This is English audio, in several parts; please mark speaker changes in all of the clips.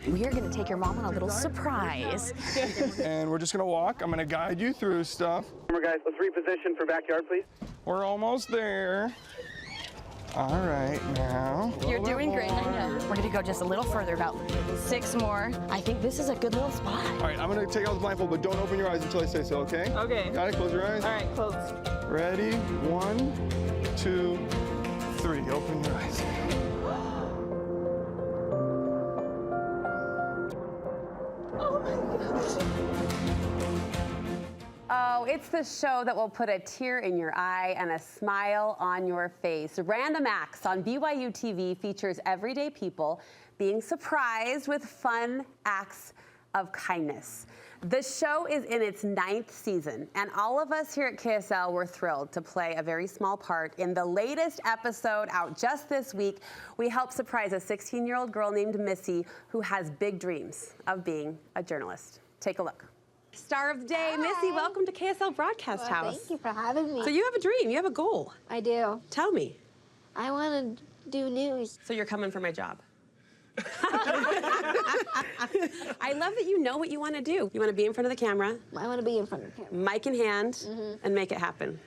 Speaker 1: We're gonna take your mom on a little surprise.
Speaker 2: And we're just gonna walk. I'm gonna guide you through stuff.
Speaker 3: Remember, guys, let's reposition for backyard, please.
Speaker 2: We're almost there. All right, now.
Speaker 1: You're doing great, I know. We're gonna go just a little further, about 6 more. I think this is a good little spot.
Speaker 2: All right, I'm gonna take out the blindfold, but don't open your eyes until I say so, okay?
Speaker 4: Okay.
Speaker 2: Got it? Close your eyes.
Speaker 4: All right, close.
Speaker 2: Ready? 1, 2, 3. Open your eyes.
Speaker 5: Oh, it's the show that will put a tear in your eye and a smile on your face. Random Acts on BYUtv features everyday people being surprised with fun acts of kindness. The show is in its 9th season, and all of us here at KSL were thrilled to play a very small part in the latest episode out just this week. We helped surprise a 16-year-old girl named Missy who has big dreams of being a journalist. Take a look. Star of the day,
Speaker 6: Hi.
Speaker 5: Missy, welcome to KSL Broadcast
Speaker 6: Well,
Speaker 5: House.
Speaker 6: Thank you for having me.
Speaker 5: So you have a dream, you have a goal.
Speaker 6: I do.
Speaker 5: Tell me.
Speaker 6: I want to do news.
Speaker 5: So you're coming for my job. I love that you know what you want to do. You want to be in front of the camera,
Speaker 6: I want to be in front of the camera.
Speaker 5: mic in hand, and make it happen.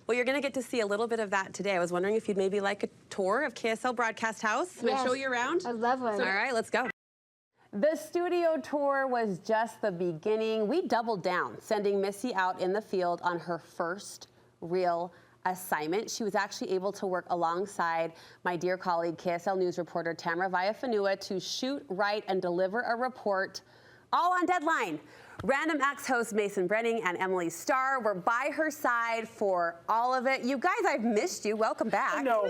Speaker 5: Well, you're going to get to see a little bit of that today. I was wondering if you'd maybe like a tour of KSL Broadcast House. Can I show you around?
Speaker 6: I'd love one.
Speaker 5: All right, let's go. The studio tour was just the beginning. We doubled down, sending Missy out in the field on her first real assignment. She was actually able to work alongside my dear colleague, KSL News reporter Tamara Villafanua, to shoot, write, and deliver a report all on deadline. Random Acts host Mason Branning and Emilie Starr were by her side for all of it. You guys, I've missed you. Welcome back.
Speaker 4: I know.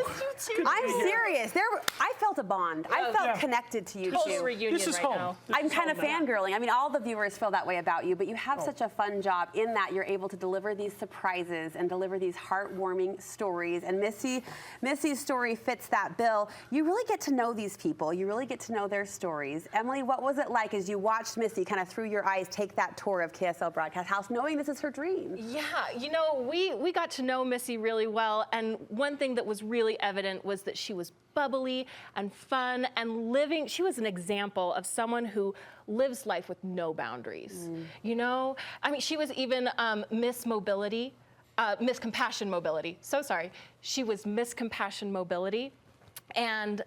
Speaker 5: I'm serious. I felt a bond. I felt connected to you
Speaker 4: Total
Speaker 5: two.
Speaker 4: reunion
Speaker 2: This is
Speaker 4: right
Speaker 2: home.
Speaker 4: now.
Speaker 5: I'm kind of fangirling. I mean, all the viewers feel that way about you, but you have such a fun job in that you're able to deliver these surprises and deliver these heartwarming stories. And Missy's story fits that bill. You really get to know these people. You really get to know their stories. Emilie, what was it like as you watched Missy kind of through your eyes take that tour of KSL Broadcast House, knowing this is her dream?
Speaker 7: Yeah, you know, we got to know Missy really well, and one thing that was really evident was that she was bubbly and fun and living. She was an example of someone who lives life with no boundaries. You know, I mean, she was even Miss Mobility, Miss Compassion Mobility. So sorry, she was Miss Compassion Mobility, and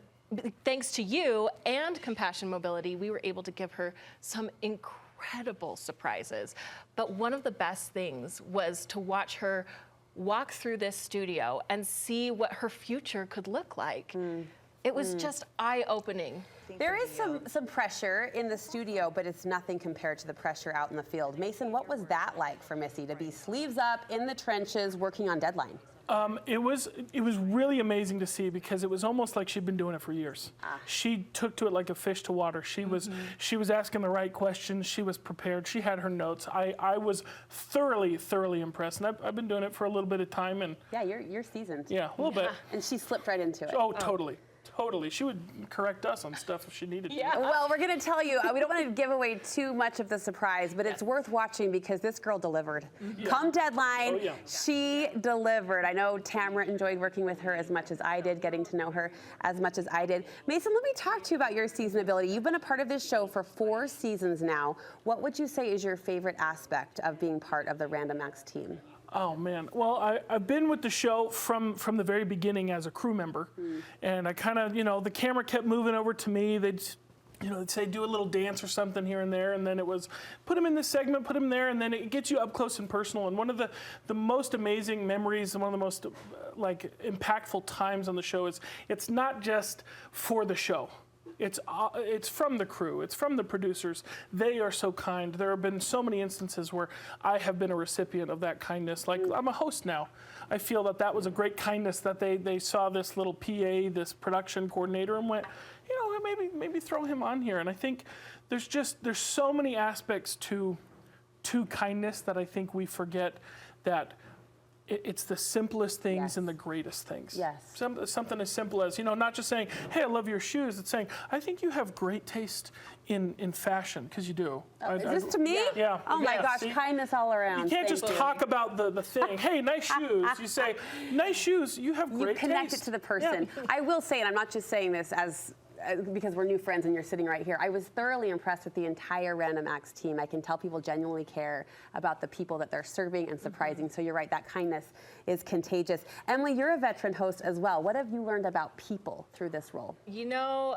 Speaker 7: thanks to you and Compassion Mobility, we were able to give her some incredible surprises. But one of the best things was to watch her walk through this studio and see what her future could look like. It was just eye-opening.
Speaker 5: There is some pressure in the studio, but it's nothing compared to the pressure out in the field. Mason, what was that like for Missy to be sleeves up in the trenches working on deadline?
Speaker 4: It was really amazing to see, because it was almost like she'd been doing it for years. She took to it like a fish to water. She was asking the right questions. She was prepared. She had her notes. I was thoroughly impressed, and I've been doing it for a little bit of time. And
Speaker 5: yeah, you're seasoned.
Speaker 4: Yeah, a little bit.
Speaker 5: And she slipped right into it.
Speaker 4: Oh, totally. She would correct us on stuff if she needed to.
Speaker 5: Well, we're going to tell you, we don't want to give away too much of the surprise, but it's worth watching because this girl delivered. Come deadline, she delivered. I know Tamara enjoyed working with her as much as I did, getting to know her as much as I did. Mason, let me talk to you about your seasonability. You've been a part of this show for 4 seasons now. What would you say is your favorite aspect of being part of the Random Acts team?
Speaker 4: Oh man, well I've been with the show from the very beginning as a crew member, and I kind of, you know, the camera kept moving over to me. They'd say do a little dance or something here and there, and then it was put him in this segment, put him there, and then it gets you up close and personal. And one of the most amazing memories and one of the most like impactful times on the show is it's not just for the show. It's from the crew. It's from the producers. They are so kind. There have been so many instances where I have been a recipient of that kindness. Like, I'm a host now. I feel that was a great kindness that they saw this little PA, this production coordinator, and went, you know, maybe throw him on here. And I think there's so many aspects to kindness that I think we forget that. It's the simplest things and the greatest things.
Speaker 5: Yes.
Speaker 4: Something as simple as, you know, not just saying, hey, I love your shoes. It's saying, I think you have great taste in fashion, because you do.
Speaker 5: Is this to me?
Speaker 4: Yeah.
Speaker 5: Oh my gosh,
Speaker 4: see?
Speaker 5: kindness all around.
Speaker 4: You can't just talk about the thing. Hey, nice shoes. You say, nice shoes, you have great taste.
Speaker 5: You connect it to the person.
Speaker 4: Yeah.
Speaker 5: I will say, and I'm not just saying this as because we're new friends and you're sitting right here, I was thoroughly impressed with the entire Random Acts team. I can tell people genuinely care about the people that they're serving and surprising. So you're right, that kindness is contagious. Emilie, you're a veteran host as well. What have you learned about people through this role?
Speaker 7: You know,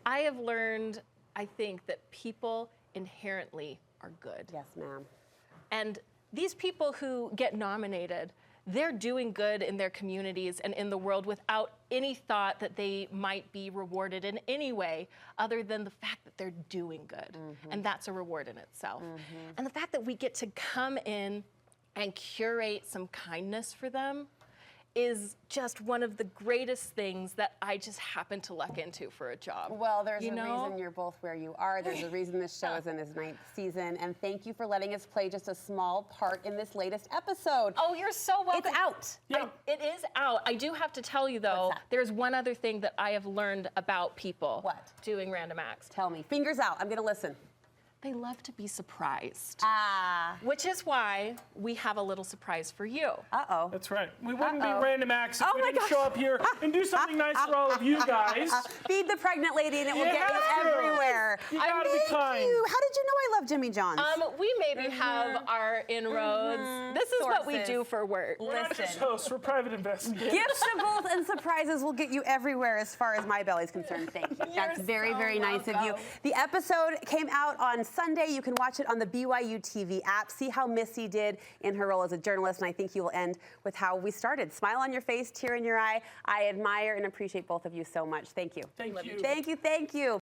Speaker 7: I have learned, I think, that people inherently are good.
Speaker 5: Yes, ma'am.
Speaker 7: And these people who get nominated, they're doing good in their communities and in the world without any thought that they might be rewarded in any way other than the fact that they're doing good. And that's a reward in itself. And the fact that we get to come in and curate some kindness for them is just one of the greatest things that I just happen to luck into for a job.
Speaker 5: Well, there's a reason you're both where you are. There's a reason this show is in its 9th season. And thank you for letting us play just a small part in this latest episode.
Speaker 7: Oh, you're so welcome.
Speaker 5: It's out.
Speaker 4: Yeah.
Speaker 7: It is out. I do have to tell you, though,
Speaker 5: What's that?
Speaker 7: there's one other thing that I have learned about people.
Speaker 5: What?
Speaker 7: Doing Random Acts.
Speaker 5: Tell me. Fingers out. I'm going to listen.
Speaker 7: They love to be surprised.
Speaker 5: Ah.
Speaker 7: Which is why we have a little surprise for you.
Speaker 5: Uh-oh.
Speaker 4: That's right. We wouldn't be Random Acts if
Speaker 5: Oh
Speaker 4: we
Speaker 5: my
Speaker 4: didn't
Speaker 5: gosh.
Speaker 4: show up here and do something nice for all of you guys.
Speaker 5: Feed the pregnant lady and it will
Speaker 4: You
Speaker 5: get you
Speaker 4: have to.
Speaker 5: everywhere.
Speaker 4: You gotta be kind.
Speaker 5: How did you know I love Jimmy John's?
Speaker 7: We maybe have our inroads. This is what we
Speaker 5: Sources.
Speaker 7: do for work.
Speaker 4: We're not just hosts, we're private investigators.
Speaker 5: Giftables and surprises will get you everywhere as far as my belly's concerned. Thank you. That's very,
Speaker 7: so
Speaker 5: very nice of you.
Speaker 7: welcome.
Speaker 5: The episode came out on Sunday. You can watch it on the BYUtv app. See how Missy did in her role as a journalist, and I think you will end with how we started. Smile on your face, tear in your eye. I admire and appreciate both of you so much. Thank you.
Speaker 4: Thank you.
Speaker 5: Thank you, thank you.